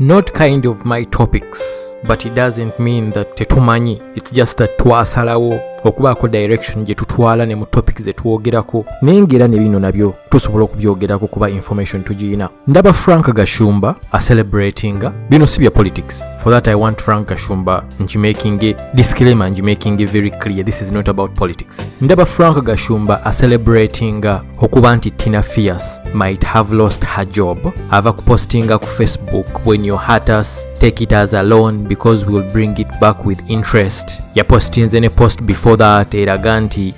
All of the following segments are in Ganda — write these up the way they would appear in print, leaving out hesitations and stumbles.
not kind of my topics, but it doesn't mean that tetumanyi. It's just that twasalawo okubaako direction gye tutwala ne mu topics ze tuwogerako, nengera ne bino nabyo tusobola okubyogerako kuba information tugiyina. Ndaba Frank Gashumba celebrating bino si bya politics. For that I want Frank Gashumba making a disclaimer, making it very clear this is not about politics. Ndaba Frank Gashumba celebrating okuba nti Tina Fierce might have lost her job. Ava kupostinga ku Facebook, when you hurt us take it as a loan because we'll bring it back with interest. Yapostinze ne post before that eraga nti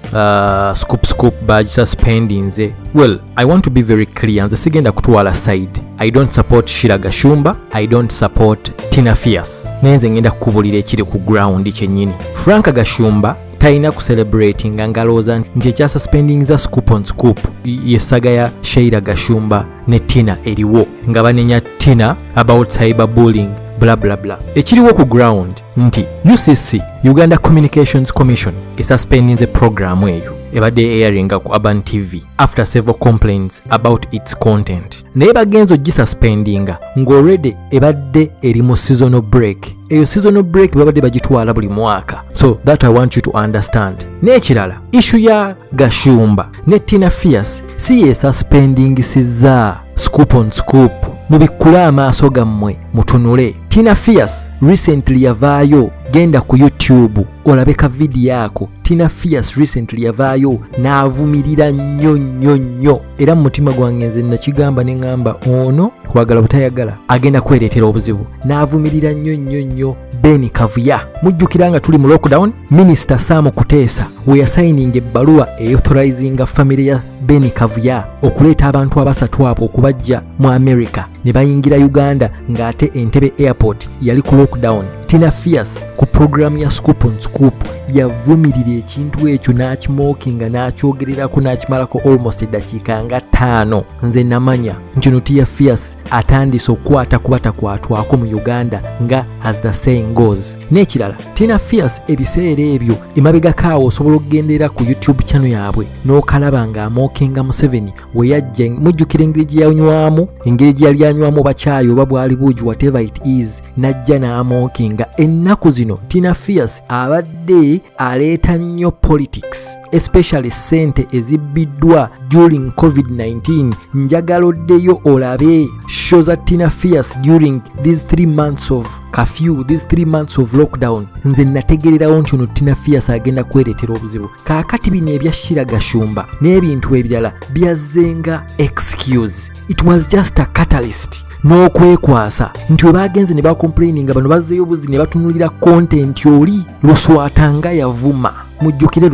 scoop badge suspendinze. Well, I want to be very clear, nze sigenda kutwala side. I don't support Shira Gashumba, I don't support Tina Fierce. Nenze ngenda kukubulira ekiri ku ground kyennyini. Frank Gashumba taina ku celebrating ngalooza nti ekya suspending za scoop on scoop yesaga ya Shira Gashumba ne Tina eriwo nga banenya Tina about cyberbullying blah blah blah. Ekiriwo ku ground nti UCC, Uganda Communications Commission, suspending the program eyo ebadde airing ku Urban TV after several complaints about its content. Naye bagenzo gisuspendinga ng'already ebadde eri mu seasonal break. Eyo seasonal break babadde bagitwala buli mwaka. So that I want you to understand. N'ekirala, issue ya Gashumba ne Tina Fierce si ye suspending siza scoop on scoop. Mubikula amaaso gammwe mutunule. Tina Fierce recently yavaayo, genda ku YouTube olabeka video yako. Tina Fierce recently yavaayo n'avumirira nnyo era mu mutima gwange nze nakigamba ne ngamba ono kwagala butayagala agenda kwereetera obuzibu. N'avumirira nnyo Ben Kavuya. Mujjukira nga tuli mu lockdown, Minister Sam Kuteesa we yasigning ebbaluwa authorizing family ya Ben Kavuya okuleeta abantu abasatu abo okubajja mu America ne bayingira Uganda ng'ate Entebbe airport yali ku lockdown. Tina Fierce ku program ya Scoop on Scoop yavumirira ekintu ekyo n'akimokinga n'akyogererako n'akimalako almost eddakiika nga 5. Nze namanya nti no Tina Fierce atandise okukwata kubatakwatwako mu Uganda nga as the saying goes. N'ekirala, Tina Fierce ebiseera ebyo emabegakaawo osobola okugendera ku YouTube channel yaabwe n'okalaba nga amokinga Museveni we yajja. Mujjukira engeri gye yanywamu, engeri gye yali anywamu bakyayi oba bwali buugi whatever it is, najja n'amokinga. Ennaku zino Tina Fierce abadde aleeta nnyo politics, especially sente ezibbiddwa during COVID-19. Njagala oddeyo olabe show za Tina Fierce during these 3 months of curfew, these 3 months of lockdown. Nze nategererawo nti ono Tina Fierce agenda kwereetera obuzibu. Kaakati bino ebya Shira Gashumba n'ebintu ebirala byazzenga excuse. It was just a catalyst. N'okwekwasa nti we bagenze ne bacomplaininga bano bazzeeyo buzi ne batunulira content oli Luswata nga yavuma. Mujjukire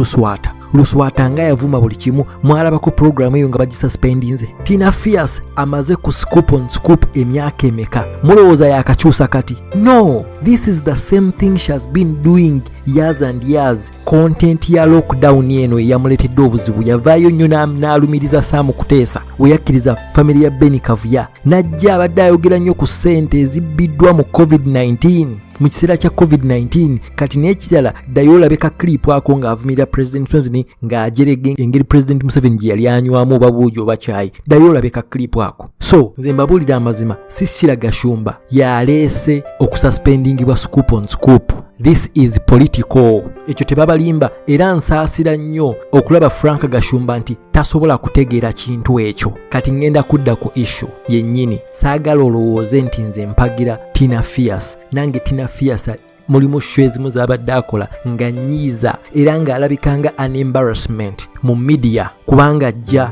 Luswata nga yavuma buli kimu. Mwalabako program eyo nga bagisuspendinze. Tina Fierce amaze ku Scoop on Scoop emyaka emeka? Mulowooza yakakyusa kati? No, this is the same thing she has been doing years and years. Content ya lockdown eno yamuletedde obuzibu. Yavaayo nnyo n'alumiriza Sam Kuteesa we yakkiriza family ya Ben Kavuya. Najja abadde ayogera nnyo ku ssente ezibbiddwa mu COVID-19, mu kiseera kya COVID-19. Kati n'ekirala ddayo olabeka clip ako ng'avumirira President Museveni ng'ajerega engeri President Museveni gye yali anywamu oba buugi oba kyayi. Ddayo olabeka clip ako. So nze mbabuulira amazima, si Shira Gashumba yaleese okususpendingibwa Scoop on Scoop. This is political. Ekyo tebabalimba era nsaasira nnyo okulaba Frank Gashumba nti tasobola kutegeera kintu ekyo. Kati ngenda kudda ku issue yennyini. Saagala olowooze nti nze mpagira Tina Fierce. Nange Tina Fierce mulimu show ezimu z'abadde akola nga nnyiiza era ng'alabikanga an embarrassment mu media kubanga ajja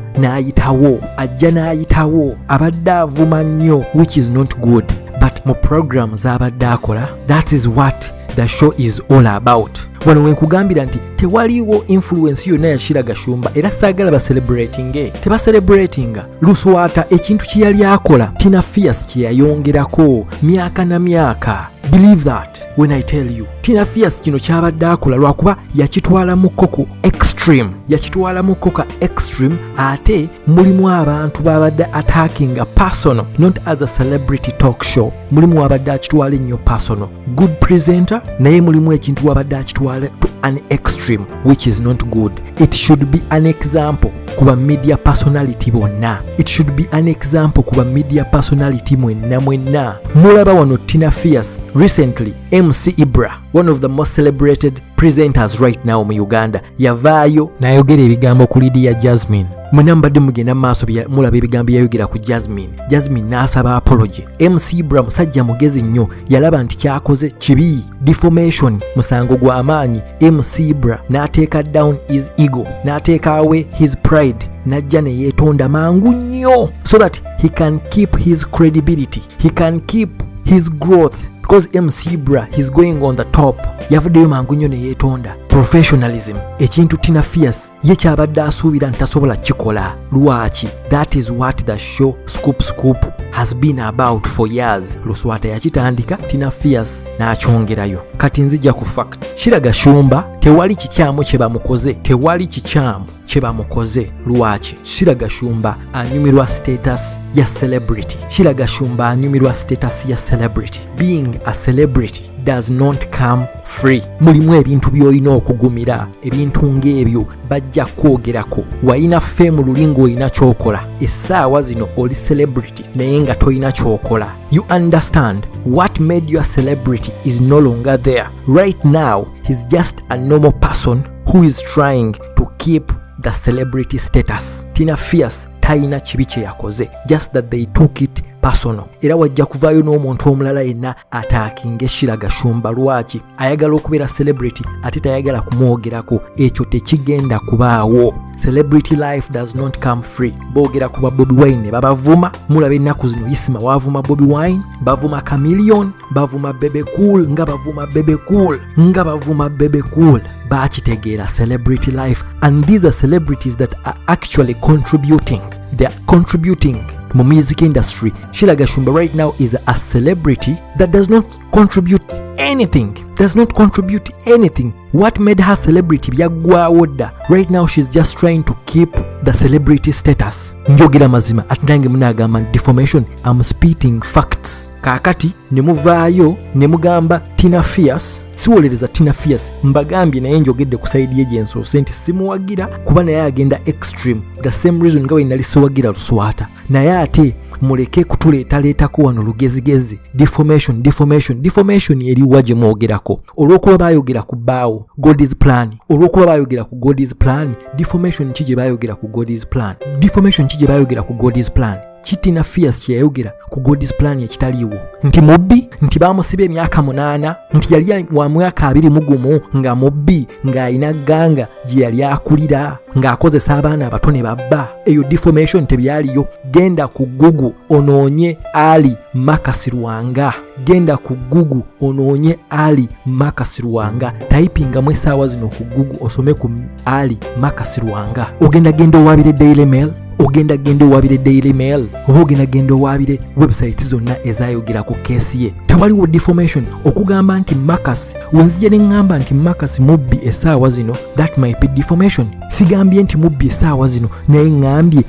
n'ayitawo abadde avuma nnyo, which is not good. But mu program z'abadde akola, that is what the show is all about. Wano wenkugambira nti tewaliwo influence yonna ya Shira Gashumba era saagala tebacelebratinga Luswata ekintu kye yali akola Tina Fierce kye yayongerako myaka na myaka. Believe that when I tell you. Tina Fierce kino kyabadde akola lwakuba yakitwala mu koko extreme. Ate mulimu abantu babadde attacking a personal, not as a celebrity talk show. Mulimu abadde akitwala nnyo personal. Good presenter, naye mulimu ekintu abadde akitwala to an extreme, which is not good. It should be an example. kuba media personality bonna. It should be an example kuba media personality mwenna. Mulaba wano Tina Fierce. Recently, MC Ibra, one of the most celebrated presenters right now mu Uganda, yavaayo n'ayogera ebigambo ku Lydia Jasmine. Mwena mbadde mugenda maaso mulaba ebigambo yayogera ku Jasmine n'asaba apology. MC Ibra musajja mugezi nnyo, yalaba nti kyakoze kibi, defamation, musango gwa amaanyi. MC Ibra n'ateeka down his ego, n'ateeka away his pride, najja ne yeetonda mangu nnyo so that he can keep his credibility, he can keep his growth, because MC Ibra he's going on the top. Yavuddeyo mangu nnyo ne yeetonda. Professionalism, ekintu Tina Fierce ye kyabadde asuubira ntasobola kikola. Lwaki? That is what the show Scoop has been about for years. Luswata yakitandika, Tina Fierce n'akyongerayo. Kati nzija ku facts. Shiraga Shumba tewali kikyamu kye bamukoze. Lwaki? Shiraga Shumba anyumirwa status ya celebrity. Being a celebrity does not come free. Mulimu ebintu by'olina okugumira, ebintu ng'ebyo bajja kwogerako. Walina fame lulingo olina kyokola. Essaawa zino oli celebrity naye nga tolina kyokola. You understand? What made you a celebrity is no longer there. Right now, he's just a normal person who is trying to keep the celebrity status. Tina Fierce talina kibi kye yakoze, just that they took it personal. Era wajja kuvaayo n'omuntu omulala yenna ataakinga Shiraga Shumba. Lwaki? Ayagala okubeera celebrity ate tayagala kumwogerako. Ekyo tekigenda kubaawo. Celebrity life does not come free. Boogera kuba Bobi Wine ne babavuma. Mulaba ennaku zino Isima wavuma Bobi Wine, bavuma Chameleone, bavuma Bebe Cool, nga bavuma Bebe Cool. Bakitegeera celebrity life, and these are celebrities that are actually contributing. They are contributing to music industry. Shiraga Shumba right now is a celebrity that does not contribute anything. What made her celebrity byagwawo dda. Right now she's just trying to keep the celebrity status. Njogera mazima atinange munagamba defamation. I'm spitting facts. Kakati nemuvaayo nemugamba Tina Fierce. Siwolereza Tina Fierce mbagambye naye njogedde ku side ye gyensoose nti simuwagira kuba naye agenda extreme. The same reason nga wenali siwagira Luswata. Naye ate muleke kutuleetako wano lugezigezi. Defamation eriwa gye mwogerako. Olw'okuba baayogera ku bbaawo God's plan. Defamation ki gye baayogera ku God's plan? Tina Fierce kye yayogera ku God's plan ekitaliiwo, nti mubbi, nti baamusiba emyaka 8, nti yali wa mwaka 21 nga mubbi, ng'alina gganga gye yali akulira, ng'akozesa abaana abato ne babba. Eyo defamation tebyaliyo. Genda ku Google onoonye Ali Makasi Lwanga. Typingamu essaawa zino ku Google osome ku Ali Makasi Lwanga. Ogenda owaabire Daily Mail, oba ogenda owaabire website zonna ezayogera ku keesi ye. Tewaliwo defamation. Okugamba nti Makasi, wenzija ne ngamba nti Makasi mubbi essaawa zino, that might be defamation. Sigambye nti mubbi essaawa zino, naye ngambye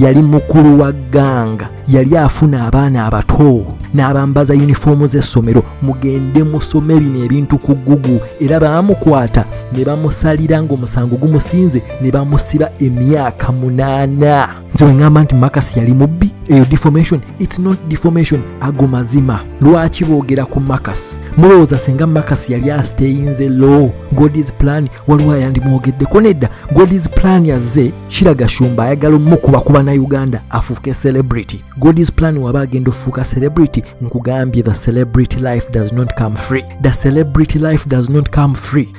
yali mukulu wa gganga, yali afuna abaana abato n'abambaza uniform z'essomero. Mugende musome bino ebintu ku Google. Era baamukwata ne bamusalira ng'omusango gumusinze ne bamusiba emyaka 8. Nze ngamba nti Makasi yali mubbi. Eyo defamation. It's not defamation. Ago mazima. Lwaki boogera ku Makasi? Mulowooza senga Makasi yali astayinze low, God's plan waliwo yandimwogeddeko? Nedda. God's plan yazze Shiraga Shumba ayagala omukuba na Uganda afuuke celebrity. God's plan waba agenda ofuuka celebrity, nkugambye the celebrity life does not come free.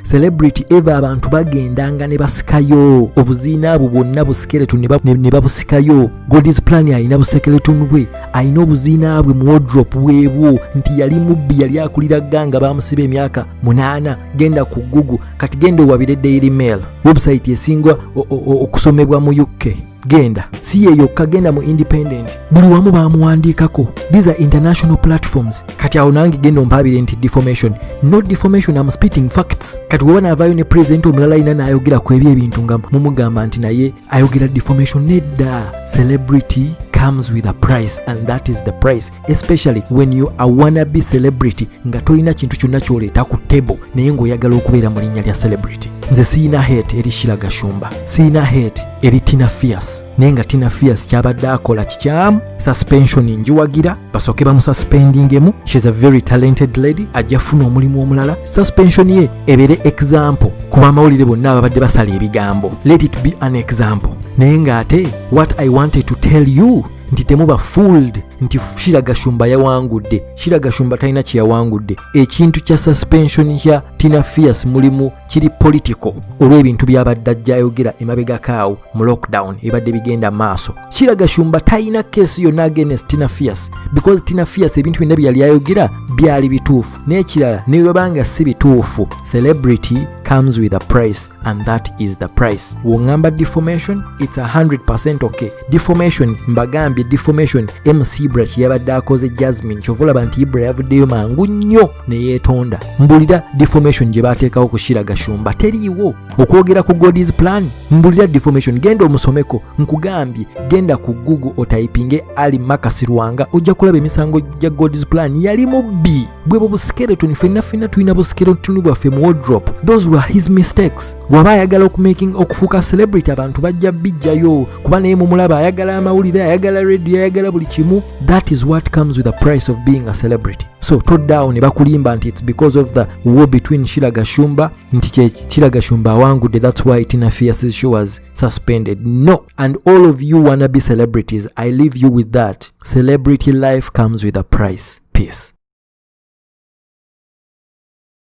Celebrity eva abantu bagendanga ne basikayo obuziina abo bwonna busikeletu ne babusikayo. God's plan alina busekeletunu bwe, alina obuziina bwe mu wardrobe bwebwo, nti yali mubbi, yali akulira gganga, bamusiba emyaka 8. Genda ku Google. Kati genda owabire Daily Mail, website esinga okusomebwa mu UK. Genda si ye yokka, genda mu Independent, buli wamu baamuwandiikako. These are international platforms. Kati awo nange genda ompaabire nti defamation. Not defamation, I'm spitting facts. Kati woba naavaayo ne president omulala ina n'ayogera ku ebintu nga mumugamba nti naye ayogera defamation. Nedda. Celebrity comes with a price, and that is the price, especially when you are wannabe celebrity nga tolina kintu kyonna kyoleeta ku table naye ng'oyagala okubeera mu linnya lya celebrity. nze siina hate eri Shira Gashumba, siina hate eri Tina Fierce, naye nga Tina Fierce kyabadde akola kikyamu. Suspension njiwagira, basooke bamususpendingemu. She's a very talented lady, ajja funa omulimu omulala. Suspension ye ebeere example ku bamawulire bonna ababadde basala ebigambo. Let it be an example. Naye ng'ate what I wanted to tell you nti temuba fooled nti Shira Gashumba yawangudde. Shira Gashumba talina kye yawangudde. Ekintu kya suspension kya Tina Fierce mulimu kiri political olw'ebintu byabadde ajja ayogera emabegakaawo mu lockdown ebadde bigenda maaso. Shira Gashumba talina case yonna against Tina Fierce because Tina Fierce ebintu byonna byali ayogera byali bituufu, n'ekirala ne bwebanga si bituufu. Celebrity comes with a price and that is the price. Wongamba defamation, it's 100% okay. Defamation mbagambye, defamation MC Ibra yabadde akoze Jasmine kyovulaba nti Ibra yavuddeyo mangu nnyo ne yeetonda. Mbulira defamation gye baateekawo ku Shira Gashumba teriiwo. Okwogera ku God's plan, mbulira defamation, genda omusomeko. Nkugambye genda ku Google otypinge Ali Makasirwanga ojja kulaba emisango gya God's plan yali mubbi. Bwe buskeleton ffenna tulina buskeleton bwaffe mu wardrobe. Those were his mistakes. Waba ayagala okufuuka celebrity abantu bajja bijjayo kuba naye mumulaba ayagala amawulire, ayagala radio, ayagala buli kimu. That is what comes with the price of being a celebrity. So toddaawo ne bakulimba nti it's because of the war between Shira Gashumba nti Shira Gashumba awangudde, that's why Tina Fierce's show was suspended. No. And all of you wanna be celebrities, I leave you with that. Celebrity life comes with a price. Peace.